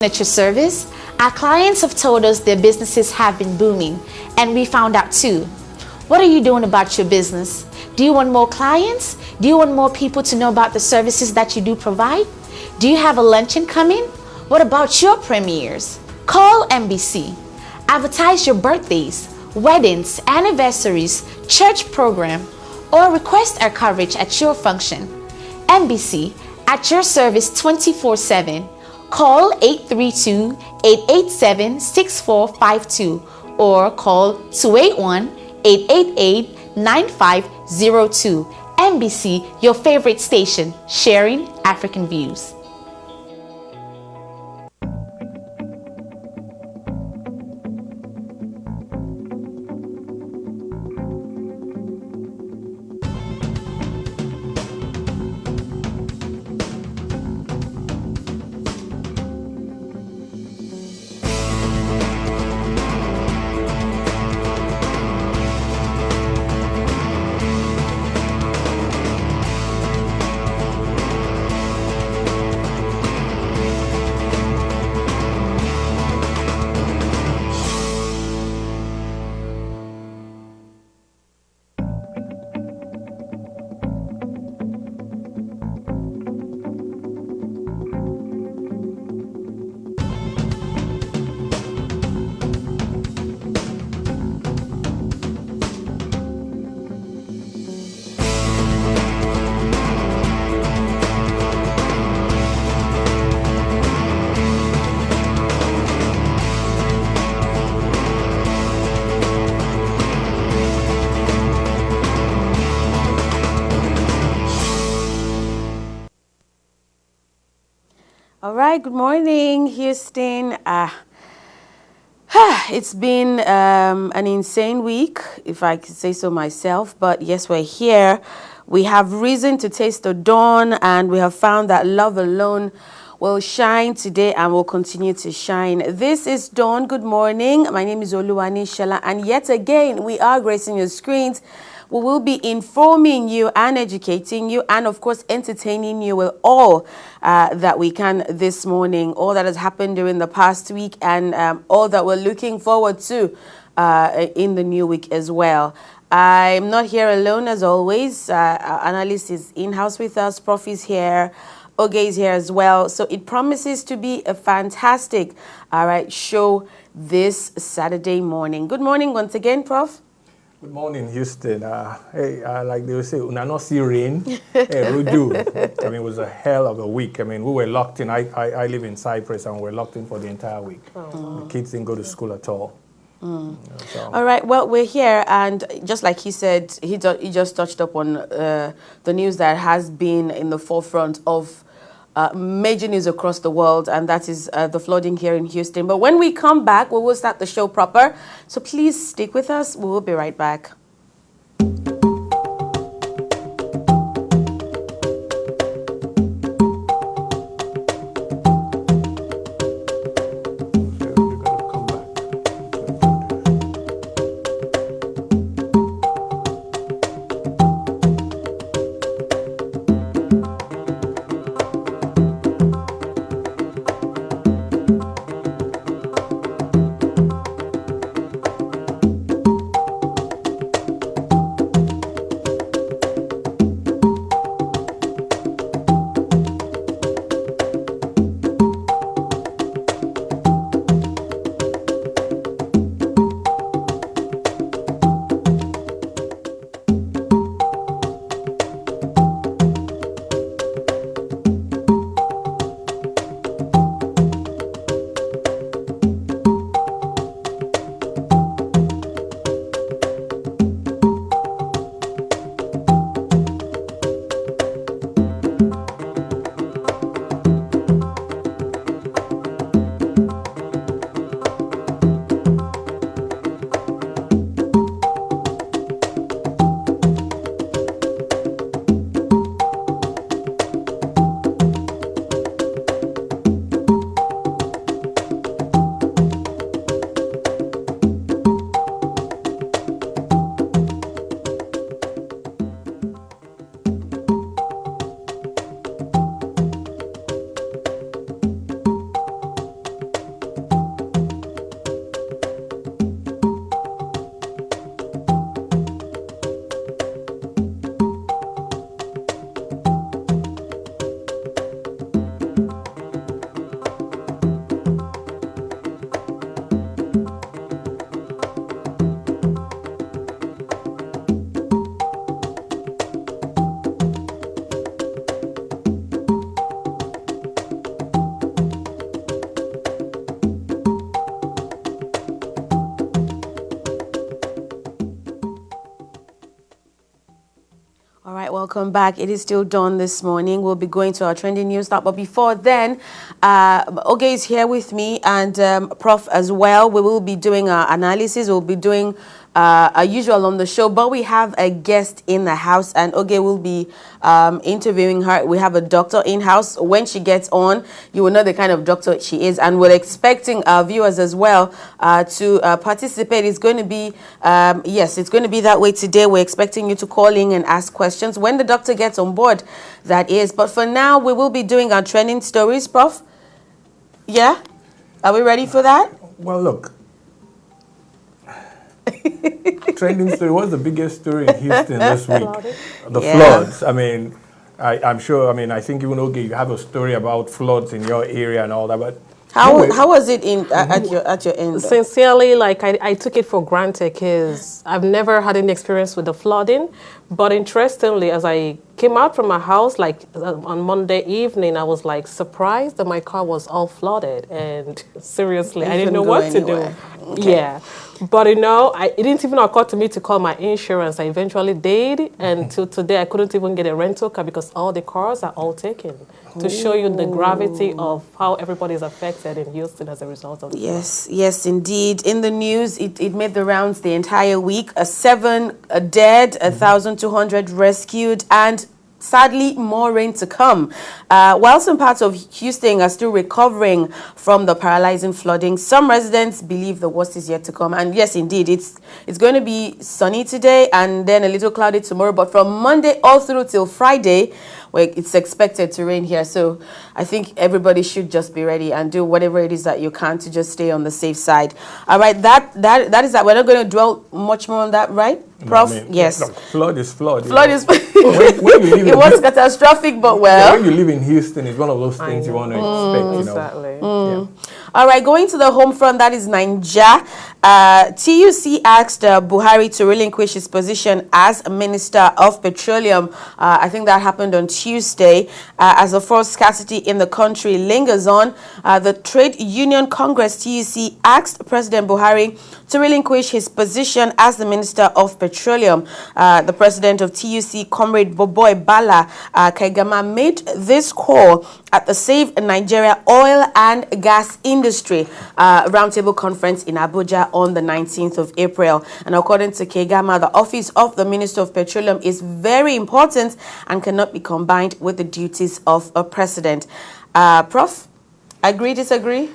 furniture service, our clients have told us their businesses have been booming, and we found out too. What are you doing about your business? Do you want more clients? Do you want more people to know about the services that you do provide? Do you have a luncheon coming? What about your premieres? Call MBC. Advertise your birthdays, weddings, anniversaries, church program, or request our coverage at your function. MBC, at your service 24/7. Call 832-887-6452 or call 281-888-9502. MBC, your favorite station, sharing African views. All right, good morning, Houston. It's been an insane week, if I could say so myself, but yes, we're here. We have reason to taste the dawn, and we have found that love alone will shine today and will continue to shine. This is Dawn. Good morning. My name is Oluwani Shela, and yet again, we are gracing your screens. We will be informing you and educating you and, of course, entertaining you with all that we can this morning, all that has happened during the past week and all that we're looking forward to in the new week as well. I'm not here alone, as always. Our analyst is in-house with us. Prof is here. Oge is here as well. So it promises to be a fantastic, show this Saturday morning. Good morning once again, Prof. Good morning, Houston. Like they would say, "Una no see rain." Hey, we do. I mean, it was a hell of a week. I mean, we were locked in. I live in Cyprus, and we're locked in for the entire week. The kids didn't go to school at all. All right. Well, we're here, and just like he said, he just touched up on the news that has been in the forefront of major news across the world, and that is the flooding here in Houston. But when we come back, we will start the show proper. So please stick with us. We will be right back. Welcome back. It is still dawn this morning. We'll be going to our trending news now. But before then, Oge is here with me and Prof as well. We will be doing our analysis. We'll be doing our usual on the show. But we have a guest in the house and Oge will be interviewing her. We have a doctor in-house. When she gets on, you will know the kind of doctor she is. And we're expecting our viewers as well to participate. It's going to be, yes, it's going to be that way today. We're expecting you to call in and ask questions when the doctor gets on board, that is. But for now, we will be doing our trending stories, Prof. Yeah? Are we ready for that? Well, look. Trending story. What's the biggest story in Houston this week? The floods. I mean, I'm sure, I mean, I think even Oge, you have a story about floods in your area and all that, but how was it in at your end? Sincerely, like I took it for granted because I've never had any experience with the flooding. But interestingly, as I came out from my house, like on Monday evening, I was like surprised that my car was all flooded. And seriously, I didn't know what to do. Okay. Yeah. But you know, it didn't even occur to me to call my insurance. I eventually did. And till today, I couldn't even get a rental car because all the cars are all taken. To show you the gravity of how everybody is affected in Houston as a result of this. Yes, yes, indeed. In the news, it made the rounds the entire week. 7 dead, 1,200 rescued, and sadly, more rain to come. While some parts of Houston are still recovering from the paralyzing flooding, some residents believe the worst is yet to come. And yes, indeed, it's going to be sunny today and then a little cloudy tomorrow. But from Monday all through till Friday, where it's expected to rain here. So I think everybody should just be ready and do whatever it is that you can to just stay on the safe side. All right, that is that. We're not going to dwell much more on that, right, Prof? No, I mean, yes. Look, flood is flood. Flood is when you live it was catastrophic, but well. Yeah, when you live in Houston, it's one of those things you want to expect, you know. Exactly. Yeah. All right, going to the home front, that is Naija. TUC asked Buhari to relinquish his position as Minister of Petroleum. I think that happened on Tuesday. As the fuel scarcity in the country lingers on, the Trade Union Congress, TUC, asked President Buhari to relinquish his position as the Minister of Petroleum. The president of TUC, Comrade Boboy Bala Kaigama, made this call at the Save Nigeria Oil and Gas Industry Roundtable Conference in Abuja on the 19th of April. And according to Kaigama, the office of the Minister of Petroleum is very important and cannot be combined with the duties of a president. Prof, agree, disagree?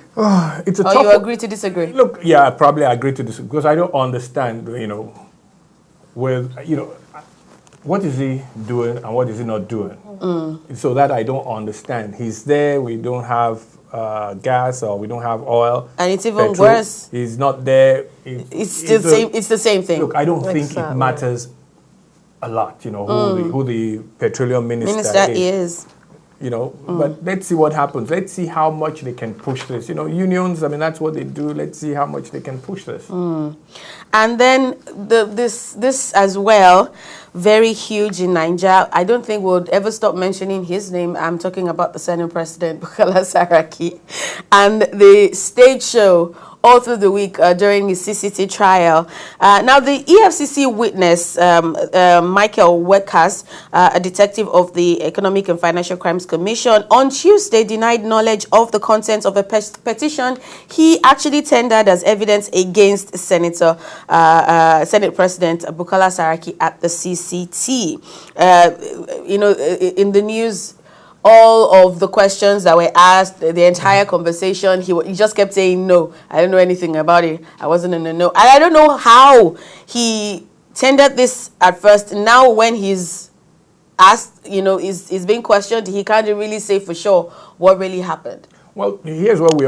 It's a or tough you agree to disagree? Look, yeah, I probably agree to disagree because I don't understand, you know, with, you know, what is he doing and what is he not doing? So that I don't understand. He's there, we don't have gas or we don't have oil. And it's even petrol. worse. He's not there. It's still same. It's the same thing. Look, I don't think it matters a lot, you know, who the petroleum minister is. You know, but let's see what happens. Let's see how much they can push this. You know, unions, I mean, that's what they do. Let's see how much they can push this. And then this as well, very huge in Nigeria. I don't think we'll ever stop mentioning his name. I'm talking about the Senate President, Bukola Saraki, and the stage show all through the week during his CCT trial. Now, the EFCC witness, Michael Wekas, a detective of the Economic and Financial Crimes Commission, on Tuesday denied knowledge of the contents of a petition he actually tendered as evidence against Senate President Bukola Saraki at the CCT. You know, in the news, all of the questions that were asked, the entire conversation, he just kept saying, no, I don't know anything about it. I wasn't in the know. And I don't know how he tendered this at first. Now when he's asked, you know, is being questioned, he can't really say for sure what really happened. Well, here's what I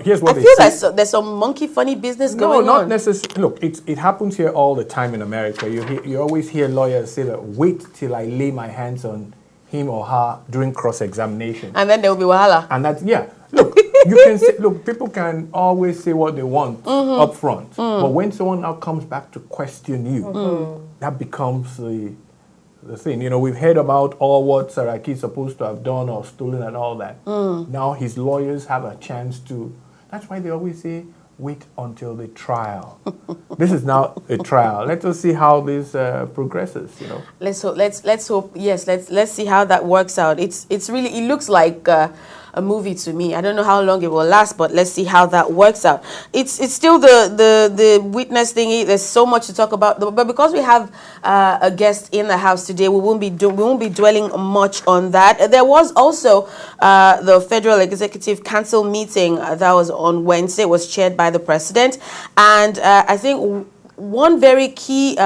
feel like there's some monkey funny business going on. No, not necessarily. Look, it happens here all the time in America. You always hear lawyers say that, wait till I lay my hands on him or her during cross-examination. And then there will be wahala. And that's, yeah. Look, you can say, look, people can always say what they want up front. But when someone now comes back to question you, that becomes the thing. You know, we've heard about all what Saraki is supposed to have done or stolen and all that. Now his lawyers have a chance to, that's why they always say, wait until the trial. This is now a trial. Let us see how this progresses. You know. Let's hope. Yes, let's see how that works out. It's really, it looks like a movie to me. I don't know how long it will last, but let's see how that works out. It's still the witness thingy. There's so much to talk about, but because we have a guest in the house today, we won't be dwelling much on that. There was also the Federal Executive Council meeting that was on Wednesday. It was chaired by the president, and I think one very key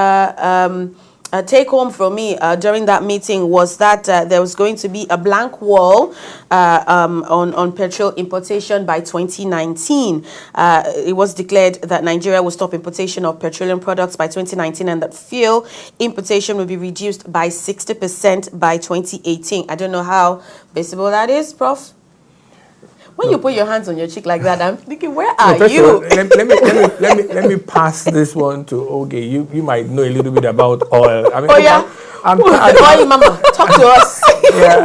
take home for me during that meeting was that there was going to be a blank wall on petrol importation by 2019. It was declared that Nigeria will stop importation of petroleum products by 2019 and that fuel importation will be reduced by 60% by 2018. I don't know how visible that is, Prof. When you put your hands on your cheek like that, I'm thinking, where are you? Let me pass this one to Oge. You might know a little bit about oil. I mean, Oil mama, talk to us. Yeah.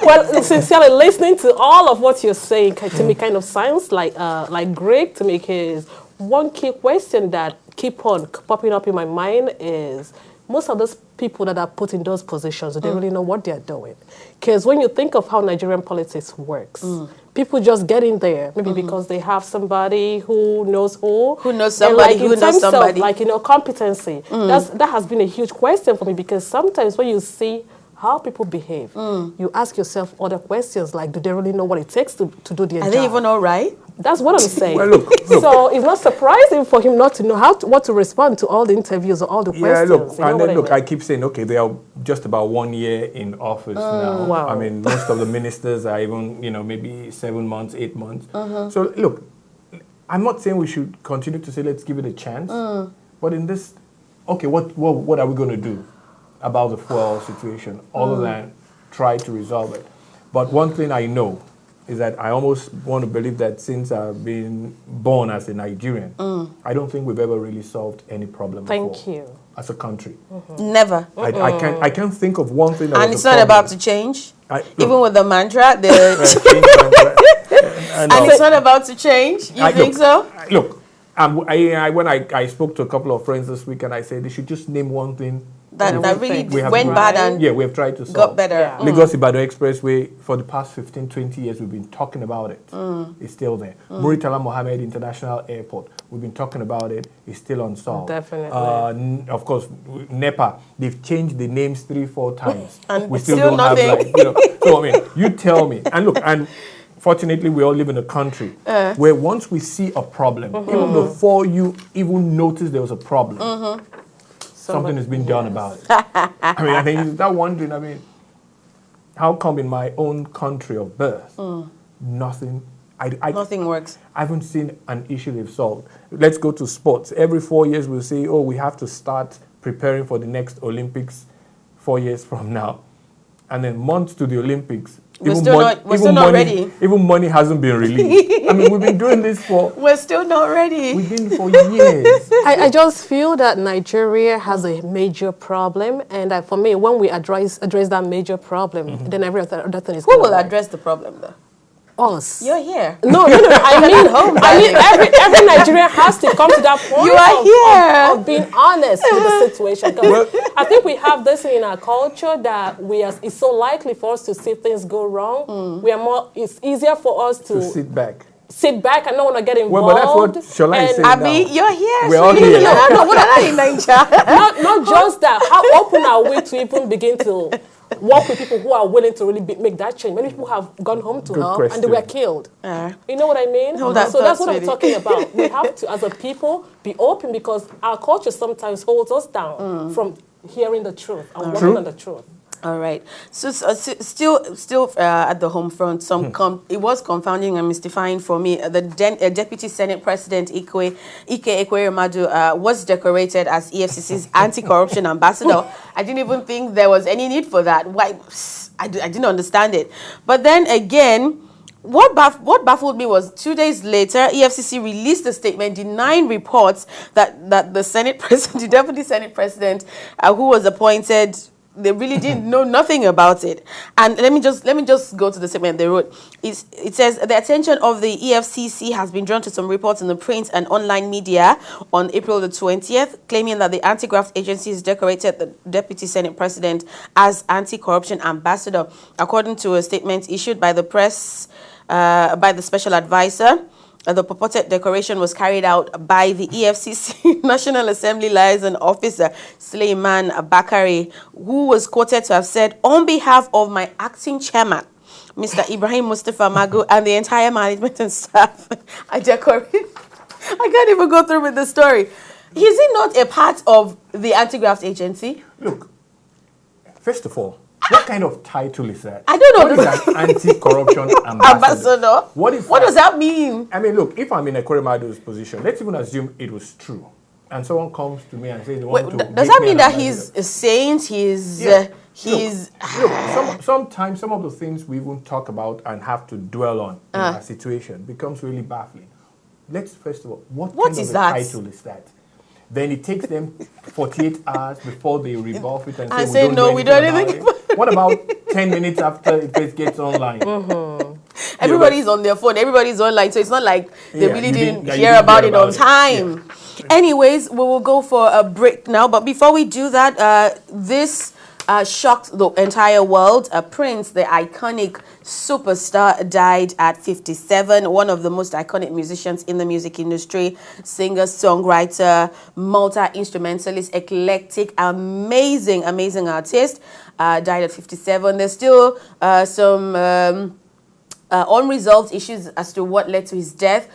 Well, sincerely, listening to all of what you're saying to me kind of sounds like Greg to me, is one key question that keep on popping up in my mind is, most of those people that are put in those positions, they really know what they're doing. Because when you think of how Nigerian politics works, people just get in there, maybe because they have somebody who knows somebody who knows somebody. Like, competency. That has been a huge question for me, because sometimes when you see how people behave, you ask yourself other questions, like, do they really know what it takes to do their job? Are they even all right? That's what I'm saying. Well, look. So it's not surprising for him not to know what to respond to all the interviews or all the questions. Yeah, look, I keep saying, okay, they are just about 1 year in office now. Wow. I mean, most of the ministers are even, maybe 7 months, 8 months. So, look, I'm not saying we should continue to say, let's give it a chance. But in this, okay, what are we going to do about the fuel situation other than try to resolve it? But one thing I know is that I almost want to believe that since I've been born as a Nigerian, I don't think we've ever really solved any problem Thank you. as a country. Never. I can't think of one thing that and was it's a not problem. about to change. Even with the mantra, and it's not about to change. You think so? Look, when I spoke to a couple of friends this week, and I said they should just name one thing that really went bad and we have tried to solve. got better. Yeah. Lagos-Ibadan Expressway, for the past 15, 20 years, we've been talking about it. It's still there. Muritala Mohammed International Airport, we've been talking about it. It's still unsolved. Definitely. Of course, NEPA, they've changed the names 3-4 times. And we still don't nothing. have, So, I mean, you tell me. And look, fortunately, we all live in a country where once we see a problem, even before you even notice there was a problem, something has been done about it. I mean, I think you start wondering, how come in my own country of birth, nothing works? I haven't seen an issue they've solved. Let's go to sports. Every 4 years we'll say, we have to start preparing for the next Olympics 4 years from now. And then months to the Olympics, we're still not ready. Even money hasn't been released. I mean, we've been doing this We're still not ready. We've been for years. I just feel that Nigeria has a major problem, and for me, when we address that major problem, then every other thing is. Who will address the problem, though? Us. You're here. No. I mean, every Nigerian has to come to that point. You are here of being honest with the situation. I think we have this in our culture that it's so likely for us to see things go wrong. It's easier for us to sit back. And not want to get involved. Well, but that's what shall I say Abi, now? you're here. We're all here. No, what are you in Nigeria? Not just that. How open are we to even begin to work with people who are willing to really make that change? Many people have gone home to help and they were killed. You know what I mean? So that's what I'm talking about. We have to, as a people, be open, because our culture sometimes holds us down from hearing the truth and working on the truth. All right. So still at the home front, it was confounding and mystifying for me. The Deputy Senate President Ike Ekweremadu was decorated as EFCC's anti-corruption ambassador. I didn't even think there was any need for that. Why? I didn't understand it. But then again, what baffled me was 2 days later, EFCC released a statement denying reports that the Senate President, the Deputy Senate President, who was appointed they really didn't know nothing about it. And let me just go to the statement they wrote. It says the attention of the EFCC has been drawn to some reports in the print and online media on April the 20th, claiming that the anti-graft agency has decorated the Deputy Senate President as anti-corruption ambassador. According to a statement issued by the press, by the special advisor, the purported decoration was carried out by the EFCC National Assembly Liaison Officer, Suleiman Bakari, who was quoted to have said, on behalf of my acting chairman, Mr. Ibrahim Mustafa Magu, and the entire management and staff, I decorate. I can't even go through with the story. Is he not a part of the anti-graft agency? Look, first of all, what kind of title is that? I don't know. What is an anti-corruption ambassador? What does that mean? I mean, look, if I'm in a Koremado's position, let's even assume it was true. And someone comes to me and says they want to... Does that mean that he's a saint? Look, sometimes some of the things we even talk about and have to dwell on in our situation becomes really baffling. Let's, first of all, what kind of a title is that? Then it takes them 48 hours before they rebuff it and say, we don't do anything. What about 10 minutes after it gets online? Everybody's on their phone. Everybody's online. So it's not like they really didn't hear about it on time. Yeah. Anyways, we will go for a break now. But before we do that, this shocked the entire world. Prince, the iconic superstar, died at 57. One of the most iconic musicians in the music industry, singer, songwriter, multi-instrumentalist, eclectic, amazing artist, died at 57. There's still some unresolved issues as to what led to his death.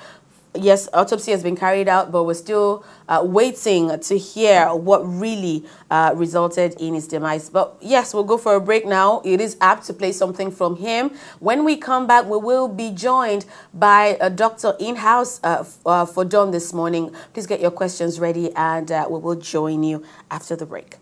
Yes, autopsy has been carried out, but we're still waiting to hear what really resulted in his demise. But yes, we'll go for a break now. It is apt to play something from him. When we come back, we will be joined by a doctor in-house for Dawn this morning. Please get your questions ready, and we will join you after the break.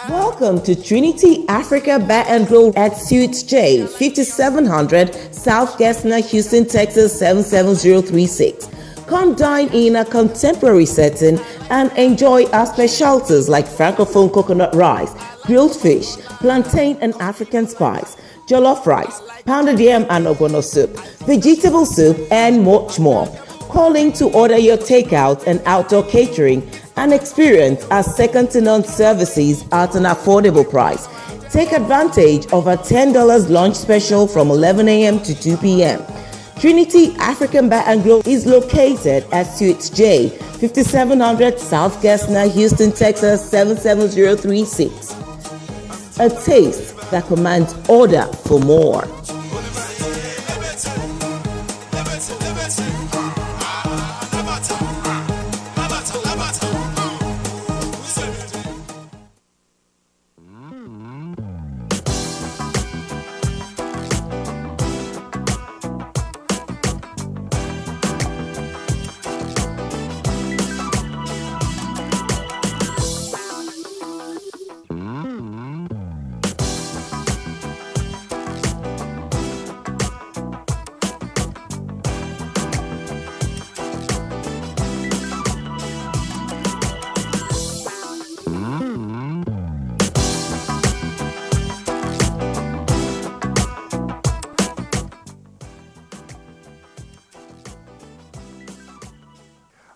Welcome to Trinity Africa Bar and Grill at Suite J, 5700 South Gessner, Houston, Texas 77036. Come dine in a contemporary setting and enjoy our specialties like Francophone coconut rice, grilled fish, plantain and African spice, jollof rice, pounded yam and ogbono soup, vegetable soup, and much more. Calling to order your takeout and outdoor catering and experience our second-to-none services at an affordable price. Take advantage of a $10 lunch special from 11 a.m. to 2 p.m. Trinity African Bar and Grill is located at Suite J, 5700 South Gessner, Houston, Texas 77036. A taste that commands order for more.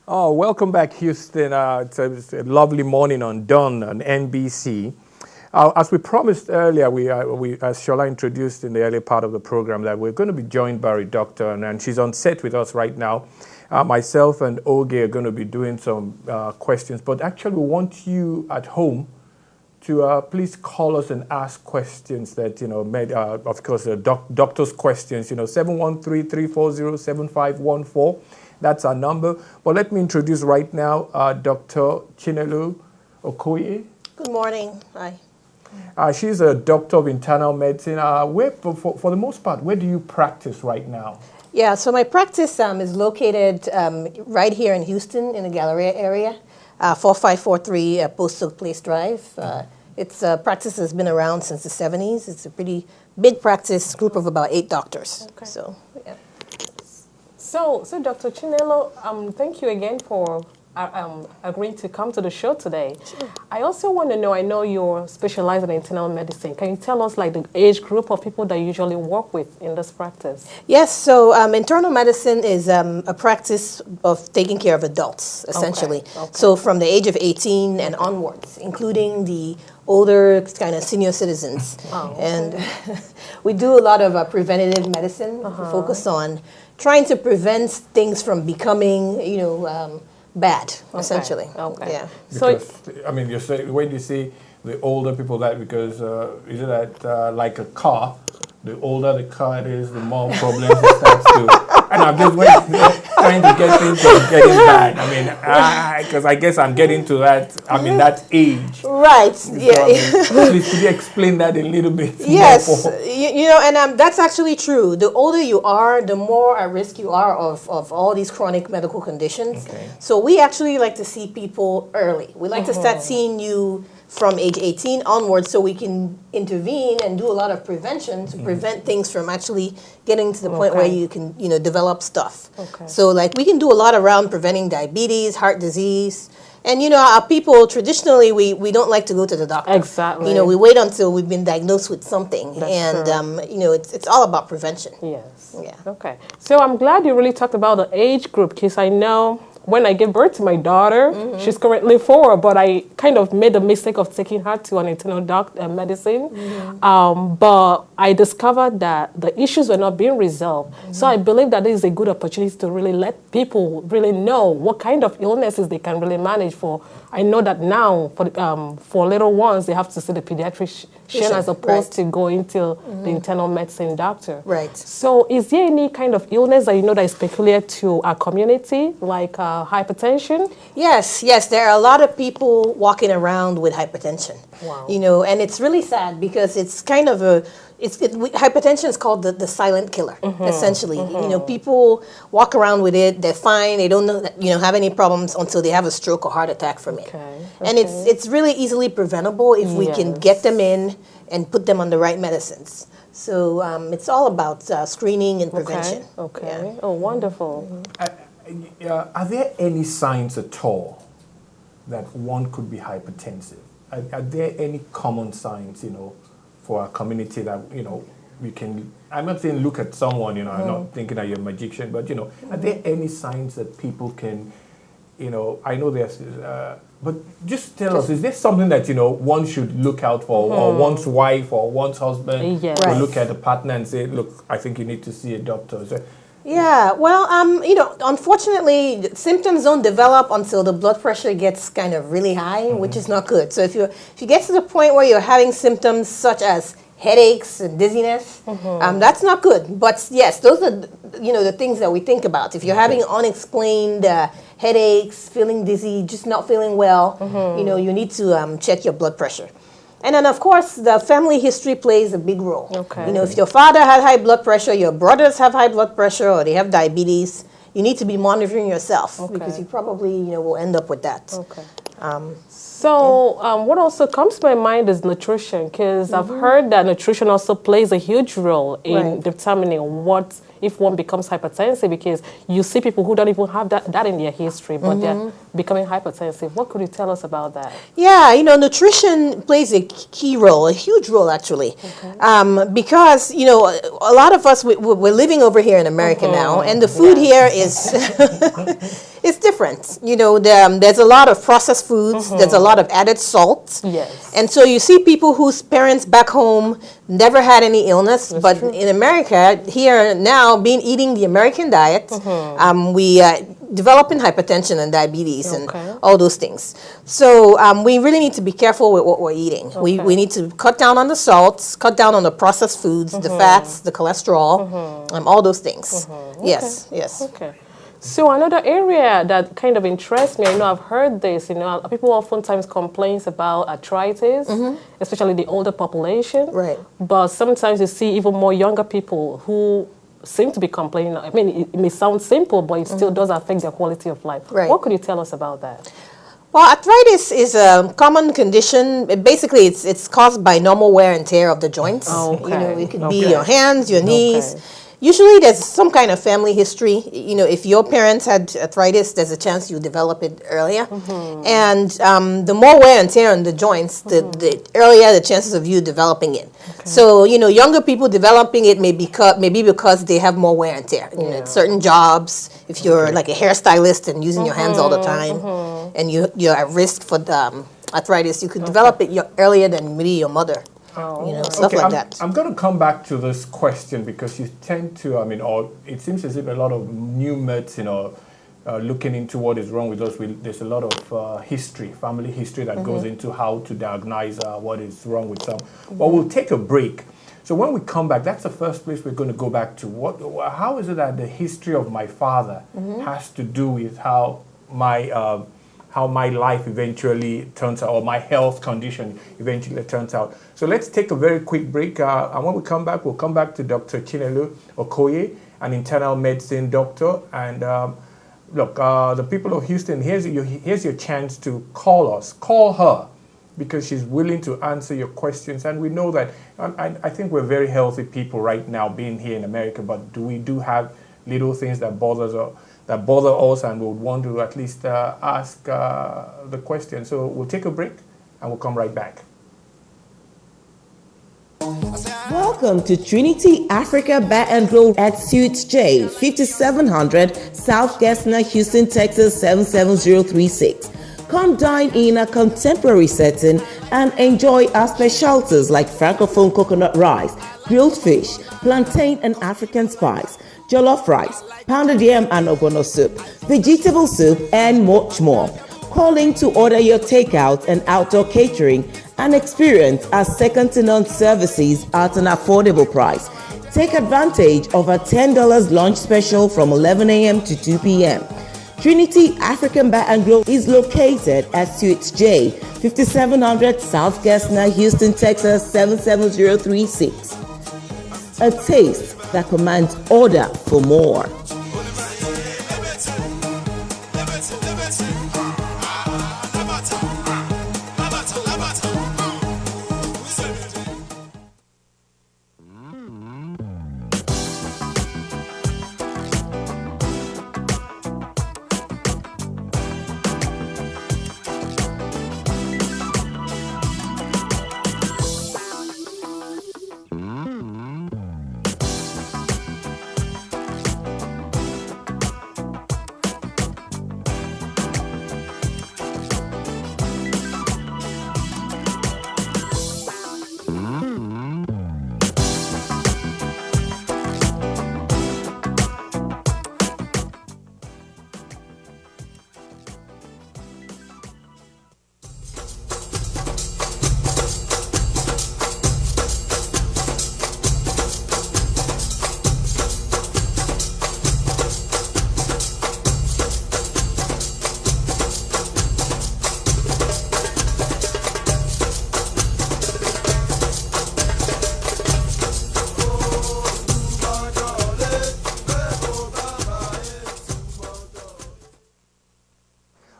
Oh, welcome back, Houston. It's a lovely morning on Dawn on MBC. As we promised earlier, as Shola introduced in the earlier part of the program, that we're going to be joined by a doctor, and she's on set with us right now. Myself and Oge are going to be doing some questions, but actually we want you at home to please call us and ask questions that, of course, the doctor's questions, 713-340-7514. That's our number. But let me introduce right now Dr. Chinelo Okoye. Good morning. Hi. She's a doctor of internal medicine. For the most part, where do you practice right now? Yeah, so my practice is located right here in Houston in the Galleria area, 4543 Post Oak Place Drive. It's practice has been around since the 70s. It's a pretty big practice group of about 8 doctors. Okay. So, yeah. So Dr. Chinelo, thank you again for agreeing to come to the show today. Sure. I also want to know, I know you're specialized in internal medicine. Can you tell us like the age group of people that you usually work with in this practice? Yes, so internal medicine is a practice of taking care of adults, essentially. Okay. So from the age of 18 and onwards, including the older kind of senior citizens. And we do a lot of preventative medicine. We focus on trying to prevent things from becoming, bad, essentially. Okay. Yeah. Because, I mean, you say, when you see the older people that, because is it that like a car, the older the car it is, the more problems it starts to. And I'm just trying to get things from getting bad. I mean, because I guess I'm getting to that, that age. Right. So, please, could you explain that a little bit? Yes. And that's actually true. The older you are, the more at risk you are of all these chronic medical conditions. Okay. So we actually like to see people early. We like to start seeing you from age 18 onwards so we can intervene and do a lot of prevention to prevent things from actually getting to the point where you can, develop stuff. Okay. So like we can do a lot around preventing diabetes, heart disease. And, our people, traditionally, we don't like to go to the doctor. Exactly. We wait until we've been diagnosed with something. That's true. It's all about prevention. Yes. Yeah. Okay. So I'm glad you really talked about the age group, because I know when I gave birth to my daughter, she's currently 4, but I kind of made the mistake of taking her to an internal medicine. But I discovered that the issues were not being resolved. So I believe that this is a good opportunity to really let people really know what kind of illnesses they can really manage for. I know that now for little ones, they have to see the pediatrician as opposed to going to the internal medicine doctor. Right. So is there any kind of illness that you know that is peculiar to our community, like hypertension? Yes. There are a lot of people walking around with hypertension. Wow. And it's really sad because it's kind of hypertension is called the silent killer, essentially. People walk around with it, they're fine, they don't have any problems until they have a stroke or heart attack from it. And it's really easily preventable if we can get them in and put them on the right medicines. So it's all about screening and prevention. Okay. Yeah. Oh, wonderful. Are there any signs at all that one could be hypertensive? Are there any common signs, for our community that, we can, I'm not saying look at someone, I'm not thinking that you're a magician, but, are there any signs that people can, I know there's, but just tell us, is there something that, one should look out for, or one's wife or one's husband will look at a partner and say, look, I think you need to see a doctor? So, yeah, well, unfortunately, symptoms don't develop until the blood pressure gets kind of really high, which is not good. So if you get to the point where you're having symptoms such as headaches and dizziness, that's not good. But yes, those are the things that we think about. If you're having unexplained headaches, feeling dizzy, just not feeling well, you need to check your blood pressure. And then, of course, the family history plays a big role. Okay. If your father had high blood pressure, your brothers have high blood pressure, or they have diabetes, you need to be monitoring yourself because you probably, will end up with that. Okay. What also comes to my mind is nutrition, because I've heard that nutrition also plays a huge role in determining what if one becomes hypertensive, because you see people who don't even have that in their history, but they're becoming hypertensive. What could you tell us about that? Yeah, nutrition plays a key role, a huge role actually, because a lot of us we're living over here in America now, and the food here is it's different. There's a lot of processed foods. There's a lot of added salt. Yes. And so you see people whose parents back home never had any illness, but in America here now, eating the American diet, we developing hypertension and diabetes and all those things. So we really need to be careful with what we're eating. We need to cut down on the salts, cut down on the processed foods, the fats, the cholesterol, all those things. Yes. Okay. So another area that kind of interests me, I know I've heard this, people oftentimes complain about arthritis, especially the older population. Right. But sometimes you see even more younger people who seem to be complaining. I mean, it may sound simple, but it still does affect their quality of life. Right. What could you tell us about that? Well, arthritis is a common condition. Basically, it's caused by normal wear and tear of the joints. It could be your hands, your knees. Usually there's some kind of family history. You know, if your parents had arthritis, there's a chance you develop it earlier. And the more wear and tear on the joints, the earlier the chances of you developing it. So, you know, younger people developing it may be because they have more wear and tear. You know, certain jobs, if you're like a hairstylist and using your hands all the time, and you're at risk for arthritis, you could develop it earlier than maybe your mother. You know, stuff like that. I'm going to come back to this question because you tend to, or it seems as if a lot of new medicine or looking into what is wrong with us, there's a lot of history, family history that goes into how to diagnose what is wrong with some. But we'll take a break. So when we come back, that's the first place we're going to go back to. How is it that the history of my father has to do with how my life eventually turns out, or my health condition eventually turns out. So let's take a very quick break. And when we come back, we'll come back to Dr. Chinelo Okoye, an internal medicine doctor. And look, the people of Houston, here's your chance to call us. Call her, because she's willing to answer your questions. And we know that, I think we're very healthy people right now being here in America, but we do have little things that bother us, and we would want to at least ask the question. So we'll take a break and we'll come right back. Welcome to Trinity Africa Bar and Grill at Suite J, 5700 South Gessner, Houston, Texas 77036. Come dine in a contemporary setting and enjoy our specialties like Francophone coconut rice, grilled fish, plantain and African spice, jollof rice, pounded yam and ogbono soup, vegetable soup, and much more. Calling to order your takeout and outdoor catering and experience our second-to-none services at an affordable price. Take advantage of our $10 lunch special from 11 a.m. to 2 p.m. Trinity African Bar and Grill is located at Suite J, 5700 South Gessner, Houston, Texas 77036. A taste that commands order for more.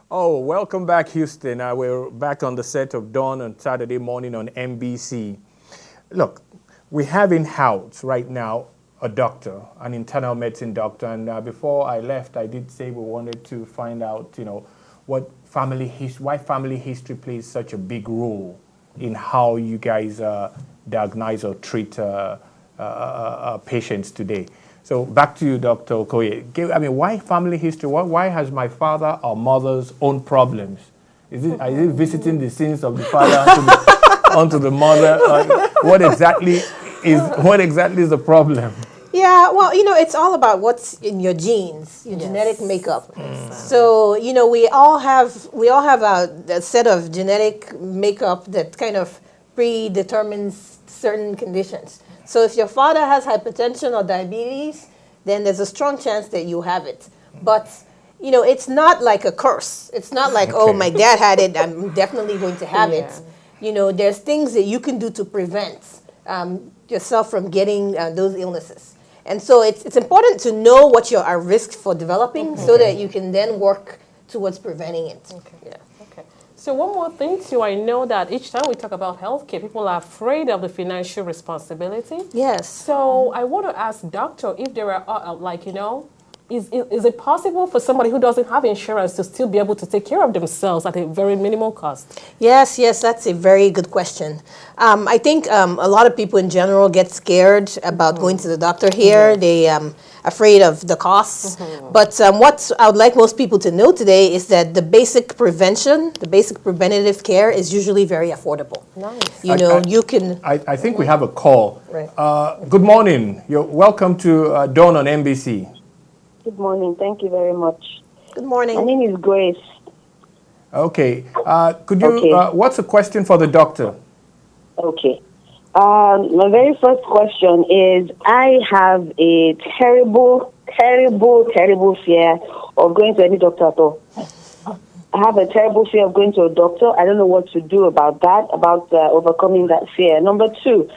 Oh, welcome back, Houston. We're back on the set of Dawn on Saturday morning on MBC. Look, we have in-house right now a doctor, an internal medicine doctor. And before I left, I did say we wanted to find out, why family history plays such a big role in how you guys diagnose or treat patients today. So back to you, Dr. Okoye. Why family history? Why has my father or mother's own problems? Is it visiting the sins of the father onto the mother? What exactly is the problem? Yeah, well, it's all about what's in your genes, your genetic makeup. So, we all have a set of genetic makeup that kind of predetermines certain conditions. So if your father has hypertension or diabetes, then there's a strong chance that you have it. But, it's not like a curse. It's not like, oh, my dad had it, I'm definitely going to have it. There's things that you can do to prevent yourself from getting those illnesses. And so it's important to know what you're at risk for developing so that you can then work towards preventing it. Okay. Yeah. Okay. So one more thing too, I know that each time we talk about healthcare, people are afraid of the financial responsibility. Yes. So I want to ask doctor if there are is it possible for somebody who doesn't have insurance to still be able to take care of themselves at a very minimal cost? Yes, that's a very good question. I think a lot of people in general get scared about going to the doctor here. They afraid of the costs. But what I would like most people to know today is that the basic prevention, the basic preventative care is usually very affordable. Nice. You can... I think we have a call. Right. Good morning. You're welcome to Dawn on MBC. Good morning. Thank you very much. Good morning. My name is Grace. Okay. Could you? What's the question for the doctor? Okay. My very first question is: I have a terrible fear of going to any doctor at all. I have a terrible fear of going to a doctor. I don't know what to do about that, about overcoming that fear. Number two,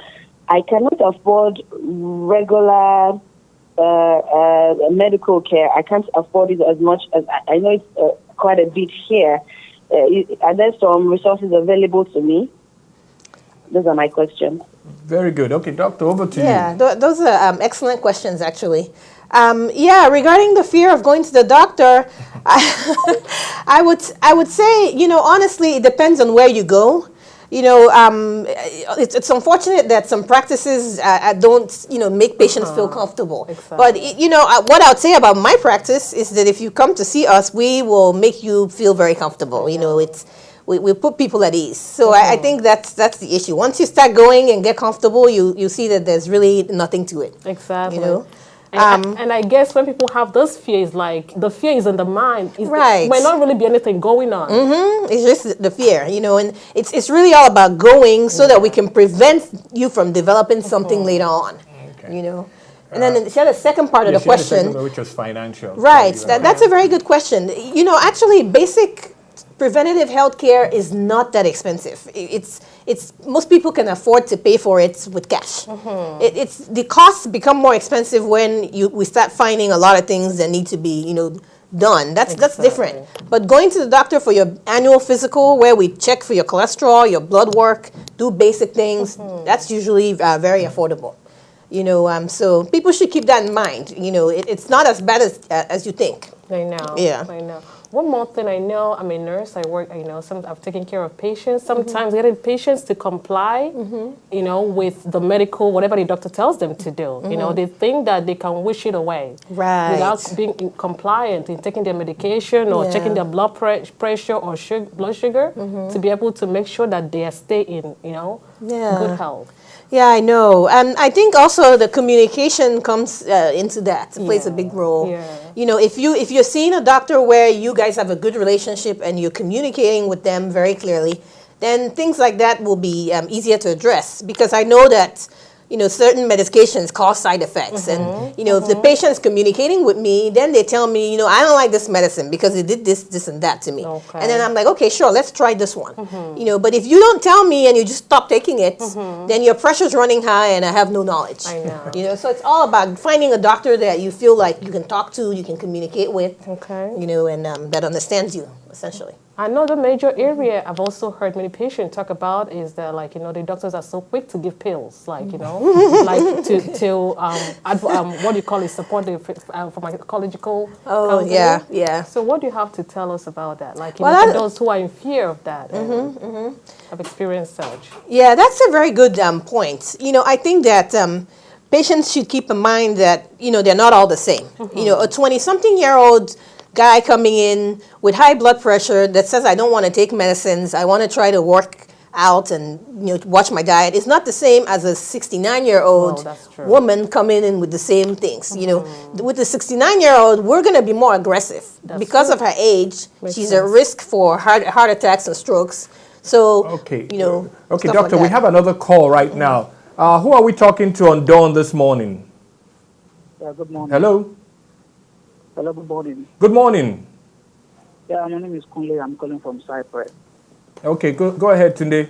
I cannot afford regular medical care. I can't afford it as much as I know it's quite a bit here. Are there some resources available to me? Those are my questions. Very good. Okay, doctor, over to you. Yeah, those are excellent questions, actually. Regarding the fear of going to the doctor, I would say, honestly, it depends on where you go. It's unfortunate that some practices don't, make patients feel comfortable. Exactly. But, what I would say about my practice is that if you come to see us, we will make you feel very comfortable. We put people at ease. So I think that's the issue. Once you start going and get comfortable, you see that there's really nothing to it. Exactly. And I guess when people have those fears, like the fear is in the mind. Right. There might not really be anything going on. It's just the fear, and it's really all about going so that we can prevent you from developing something later on. Okay. And then she had a second part of the question. Which was financial. Right. That's a very good question. Actually, basic preventative health care is not that expensive. It's most people can afford to pay for it with cash. It's the costs become more expensive when we start finding a lot of things that need to be done. That's different. But going to the doctor for your annual physical, where we check for your cholesterol, your blood work, do basic things, that's usually very affordable. So people should keep that in mind. It's not as bad as you think. I know. Yeah. I know. One more thing, I know I'm a nurse. I've taken care of patients. Sometimes getting patients to comply, with the medical, whatever the doctor tells them to do. They think that they can wish it away. Right. Without being compliant in taking their medication or checking their blood pressure or blood sugar to be able to make sure that they stay in, good health. Yeah, I know. And I think also the communication comes into that. It plays a big role. Yeah. If you're seeing a doctor where you guys have a good relationship and you're communicating with them very clearly, then things like that will be easier to address. Because I know that certain medications cause side effects. And, if the patient's communicating with me, then they tell me, I don't like this medicine because it did this, and that to me. Okay. And then I'm like, okay, sure, let's try this one. But if you don't tell me and you just stop taking it, then your pressure's running high and I have no knowledge. I know. So it's all about finding a doctor that you feel like you can talk to, you can communicate with, Okay. and that understands you, essentially. Another major area I've also heard many patients talk about is that, the doctors are so quick to give pills, like what do you call it, support the pharmacological counseling. Yeah. So what do you have to tell us about that? Well, those who are in fear of that have experienced such. Yeah, that's a very good point. I think that patients should keep in mind that, they're not all the same. A 20-something-year-old guy coming in with high blood pressure that says, I don't want to take medicines, I want to try to work out and watch my diet, is not the same as a 69-year-old woman coming in with the same things. With the 69-year-old, we're going to be more aggressive. Because of her age, she's at risk for heart attacks and strokes. So, Okay, stuff doctor, like we have another call right now. Who are we talking to on Dawn this morning? Yeah, good morning. Hello? Hello, good morning. Good morning. Yeah, my name is Kunle. I'm calling from Cyprus. Okay, go ahead, Tunde.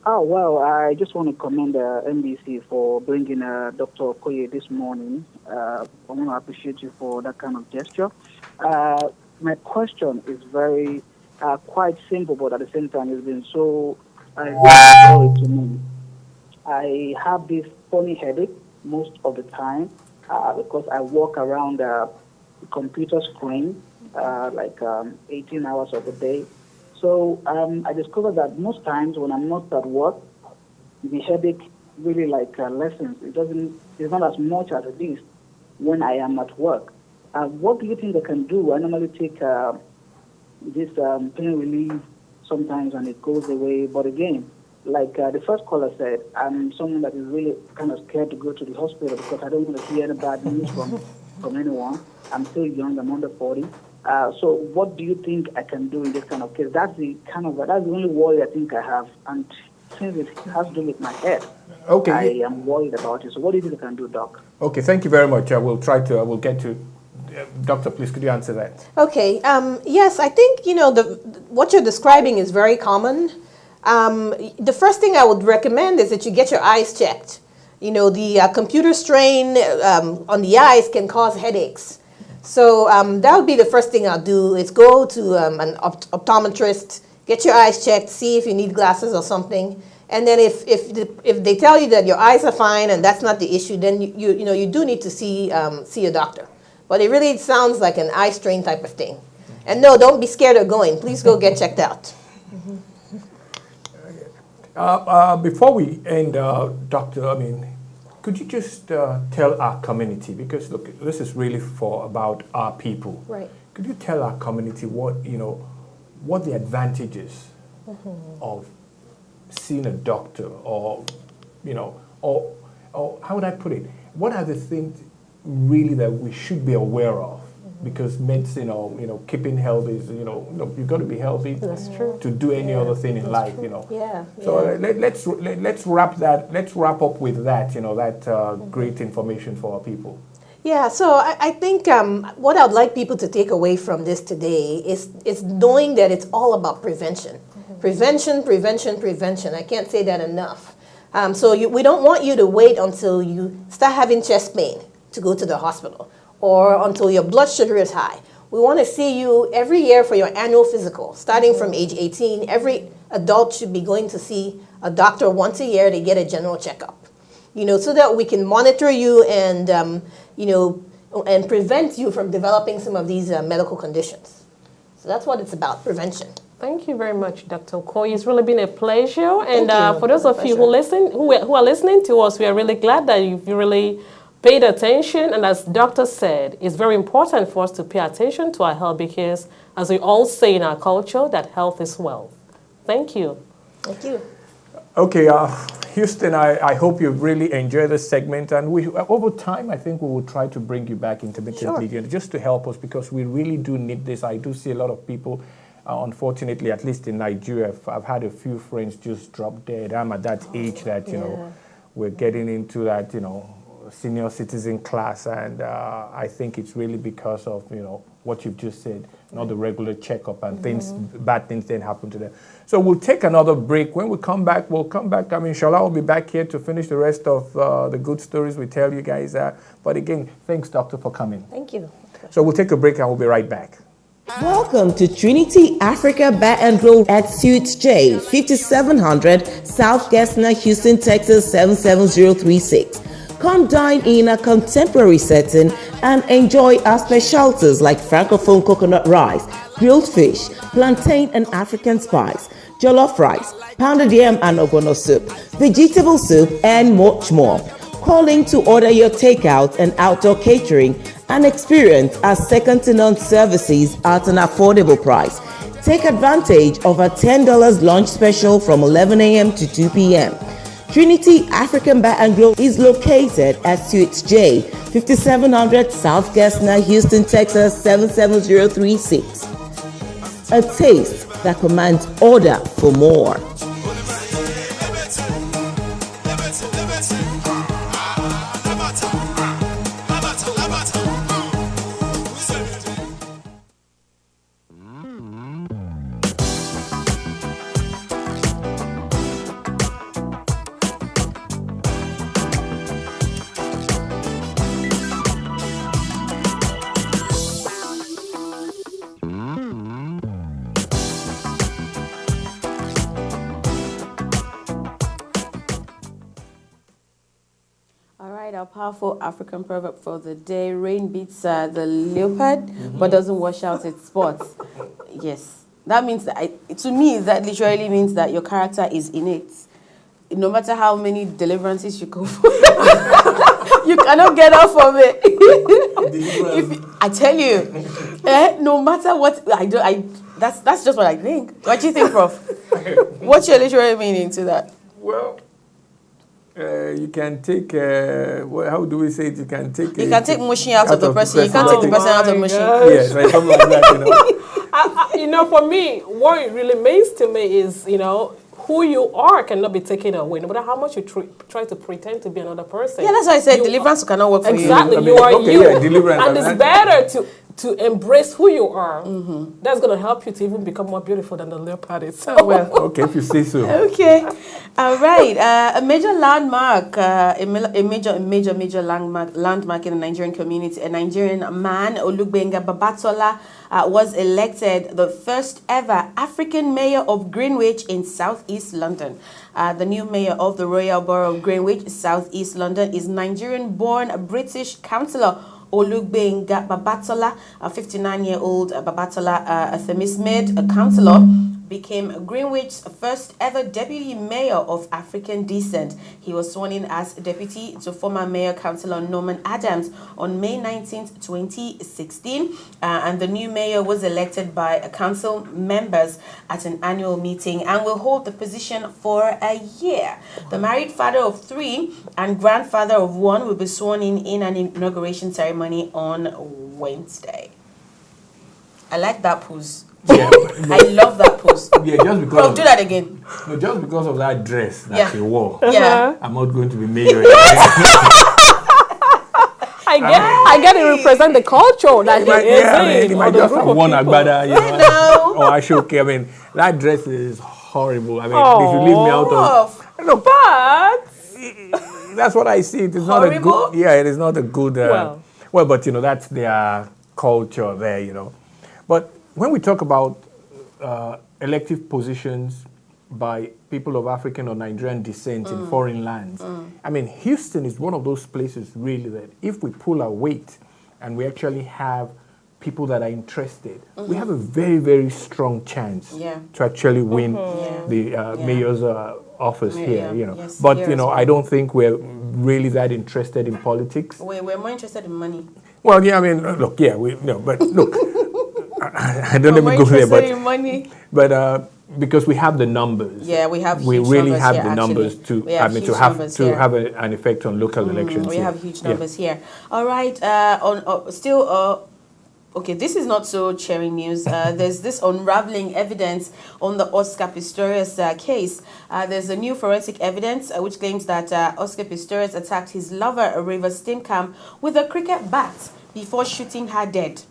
Oh, well, I just want to commend MBC for bringing Dr. Okoye this morning. I want to appreciate you for that kind of gesture. My question is very quite simple, but at the same time, it's been so really to me. I have this funny headache most of the time because I walk around the computer screen 18 hours of the day. So I discovered that most times when I'm not at work, the headache really lessens. It's not as much as it is when I am at work. What do you think I can do? I normally take this pain relief sometimes and it goes away. But again, the first caller said, I'm someone that is really kind of scared to go to the hospital because I don't want to hear any bad news from anyone. I'm still young, I'm under 40. So what do you think I can do in this kind of case? That's the only worry I think I have. And since it has to do with my head, okay, I am worried about it. So what do you think I can do, Doc? Okay, thank you very much. I will get to, Doctor, please, could you answer that? Okay, yes, I think, what you're describing is very common. The first thing I would recommend is that you get your eyes checked. The computer strain on the eyes can cause headaches. So that would be the first thing I'll do is go to an optometrist, get your eyes checked, see if you need glasses or something. And then if they tell you that your eyes are fine and that's not the issue, then you do need to see a doctor. But it really sounds like an eye strain type of thing. And no, don't be scared of going. Please go get checked out. Before we end, Doctor, could you just tell our community, because look, this is really about our people. Right. Could you tell our community what the advantages of seeing a doctor, or how would I put it? What are the things really that we should be aware of? Because medicine, or keeping health is, you've got to be healthy. That's true. To do any other thing in life, Yeah. So let's wrap up with that, that great information for our people. Yeah, so I think what I'd like people to take away from this today is knowing that it's all about prevention. Prevention, prevention, prevention. I can't say that enough. We don't want you to wait until you start having chest pain to go to the hospital, or until your blood sugar is high. We want to see you every year for your annual physical. Starting from age 18, every adult should be going to see a doctor once a year to get a general checkup. So that we can monitor you and, and prevent you from developing some of these medical conditions. So that's what it's about, prevention. Thank you very much, Dr. Okoye. It's really been a pleasure. And for those of you who are listening to us, we are really glad that you've really paid attention. And as Doctor said, it's very important for us to pay attention to our health because, as we all say in our culture, that health is wealth. Thank you. Thank you. Okay, Houston, I hope you really enjoyed this segment. And over time, I think we will try to bring you back intermittently just to help us, because we really do need this. I do see a lot of people, unfortunately, at least in Nigeria, I've had a few friends just drop dead. I'm at that age that, we're getting into that, senior citizen class, and I think it's really because of what you've just said, not the regular checkup and bad things then happen to them. So we'll take another break. When we come back, inshallah, we'll be back here to finish the rest of the good stories we tell you guys. But again, thanks, Doctor, for coming. Thank you. So we'll take a break and we'll be right back. Welcome to Trinity Africa Bar and Grill at Suite J, 5700 South Gessner, Houston, Texas 77036. Come dine in a contemporary setting and enjoy our specialties like Francophone coconut rice, grilled fish, plantain and African spice, jollof rice, pounded yam and ogbono soup, vegetable soup, and much more. Calling to order your takeout and outdoor catering and experience our second-to-none services at an affordable price. Take advantage of our $10 lunch special from 11 a.m. to 2 p.m. Trinity African Bar and Grill is located at Suite J, 5700 South Gessner, Houston, Texas 77036. A taste that commands order for more. our powerful African proverb for the day. Rain beats the leopard, but doesn't wash out its spots. Yes. That means that, to me, that literally means that your character is innate. No matter how many deliverances you go for, you cannot get off of it. I tell you, no matter what I do, that's just what I think. What do you think, Prof? What's your literary meaning to that? Well, you can take, how do we say it? You can take mushing out of the person. You can't take the person out of mushing. Yes, right, something like that, you know, for me, what it really means to me is, you know, who you are cannot be taken away, no matter how much you try to pretend to be another person. Yeah, that's why I said deliverance cannot work for you. Exactly, you are you. Yeah, deliverance. And it's better to embrace who you are. That's going to help you to even become more beautiful than the leopard itself. Oh, well. Okay, if you say so. Okay. All right. A major landmark, a major landmark in the Nigerian community. A Nigerian man, Olugbenga Babatola, was elected the first ever African mayor of Greenwich in southeast London. The new mayor of the Royal Borough of Greenwich, southeast London, is Nigerian-born British councillor Olugbenga Babatola. A 59-year-old Babatola, a Themismid, a councillor, became Greenwich's first ever deputy mayor of African descent. He was sworn in as deputy to former mayor councillor Norman Adams on May 19th, 2016. And the new mayor was elected by council members at an annual meeting and will hold the position for a year. The married father of 3 and grandfather of 1 will be sworn in an inauguration ceremony on Wednesday. I like that pose. Yeah, I love that pose. Yeah, just because. Do that again. No, just because of that dress that she wore. Yeah. I'm not going to be mayor. I get to represent the culture that he might just have one agbada, you know, or Ashoke. I mean, that dress is horrible. I mean, they should leave me out of. No, but that's what I see. It is not a good. Yeah, it is not a good. Well, but you know, that's their culture there, you know. But when we talk about elective positions by people of African or Nigerian descent in foreign lands, I mean, Houston is one of those places really that if we pull our weight and we actually have people that are interested, we have a very, very strong chance to actually win the mayor's office here, you know. Yes, but, you know, I don't think we're really that interested in politics. We're more interested in money. Well, yeah, I mean, look, yeah, but look, I don't let me go there, but because we have the numbers. Yeah, we have. We really have here, the numbers actually. to have an effect on local elections. We have huge numbers here. All right. Okay, this is not so cheering news. There's this unraveling evidence on the Oscar Pistorius case. There's a new forensic evidence which claims that Oscar Pistorius attacked his lover, River Steenkamp, with a cricket bat before shooting her dead.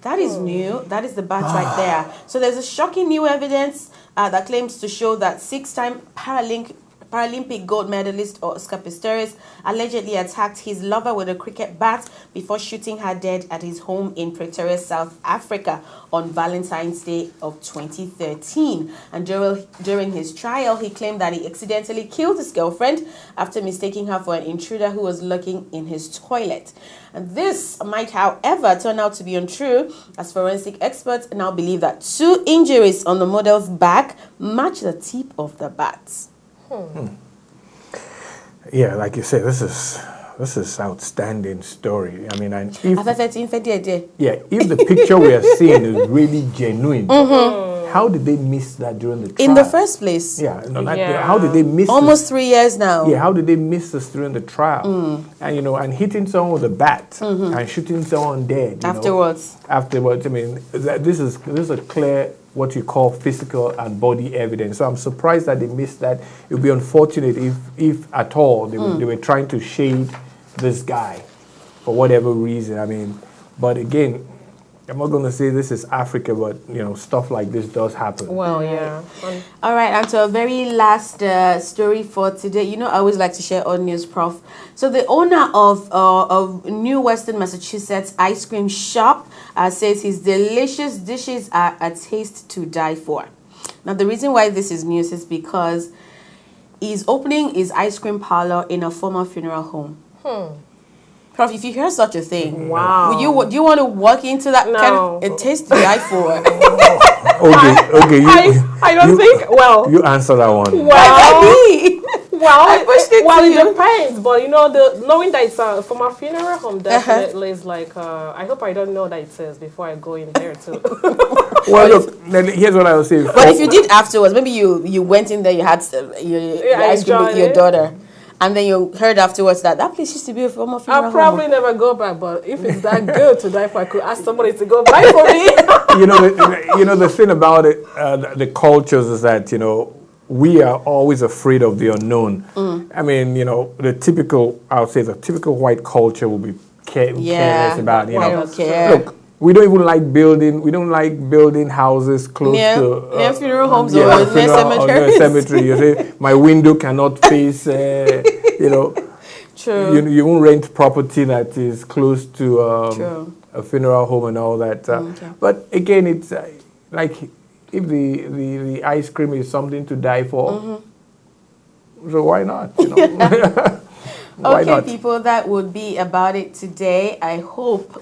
That is new. That is the bat right there. So there's a shocking new evidence that claims to show that 6-time Paralympic gold medalist Oscar Pistorius allegedly attacked his lover with a cricket bat before shooting her dead at his home in Pretoria, South Africa on Valentine's Day of 2013. And during his trial, he claimed that he accidentally killed his girlfriend after mistaking her for an intruder who was lurking in his toilet. And this might, however, turn out to be untrue, as forensic experts now believe that 2 injuries on the model's back match the tip of the bat. Yeah, like you said, this is outstanding story. I mean, and if the picture we are seeing is really genuine, how did they miss that during the trial? In the first place. Yeah, how did they miss almost 3 years now? Yeah, how did they miss this during the trial? And you know, and hitting someone with a bat and shooting someone dead afterwards. Afterwards, I mean, this is a clear what you call physical and body evidence. So I'm surprised that they missed that. It would be unfortunate if at all they were trying to shade this guy for whatever reason. I mean, but again, I'm not going to say this is Africa, but you know, stuff like this does happen. Well, yeah. All right, and to a very last story for today. You know, I always like to share odd news, Prof. So the owner of New Western Massachusetts ice cream shop says his delicious dishes are a taste to die for. Now, the reason why this is news is because he's opening his ice cream parlor in a former funeral home. Prof, if you hear such a thing, Wow. do you want to walk into that kind of a taste to die for? Okay. I don't think. Well, You answer that one. Well, pushed it to it you. depends. But you know, knowing that it's for my funeral home definitely is like. I hope I don't know that it says before I go in there too. Well, look, here's what I will say. But if you did afterwards, maybe you went in there, you had your ice cream with your daughter, and then you heard afterwards that place used to be a former funeral I'll probably home. never go back. But if it's that good to die for, I could ask somebody to go buy for me. The thing about it, the cultures is that we are always afraid of the unknown. I mean, the typical white culture will be careless about, I don't care. Look, we don't even like building. We don't like building houses close to near funeral homes or near near cemeteries. cemetery. You say my window cannot face. True. You won't rent property that is close to a funeral home and all that. Okay. But again, it's like if the ice cream is something to die for, so why not? Why Okay, not? people, that would be about it today.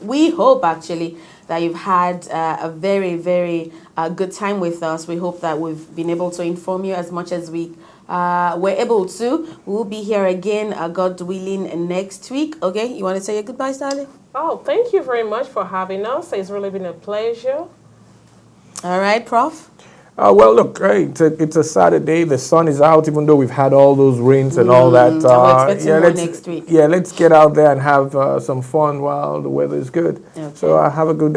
We hope actually that you've had a very, very good time with us. We hope that we've been able to inform you as much as we were able to. We'll be here again, God willing, next week. Okay, you want to say your goodbyes, darling? Oh, thank you very much for having us. It's really been a pleasure. All right, Prof. Well, look, it's a Saturday. The sun is out, even though we've had all those rains and all that. we're expecting more next week. Yeah, let's get out there and have some fun while the weather is good. Okay. So have a good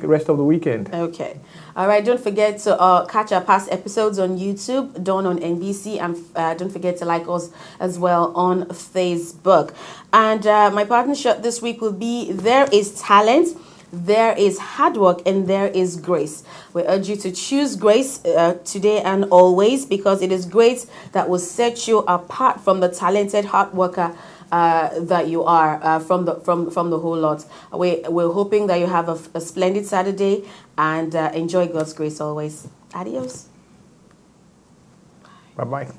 rest of the weekend. Okay. All right, don't forget to catch our past episodes on YouTube, Dawn on MBC, and don't forget to like us as well on Facebook. And my partner shot this week will be There is Talent, There is Hard Work, and There is Grace. We urge you to choose grace today and always, because it is grace that will set you apart from the talented hard worker that you are from the whole lot. We're hoping that you have a splendid Saturday and enjoy God's grace always. Adios. Bye-bye.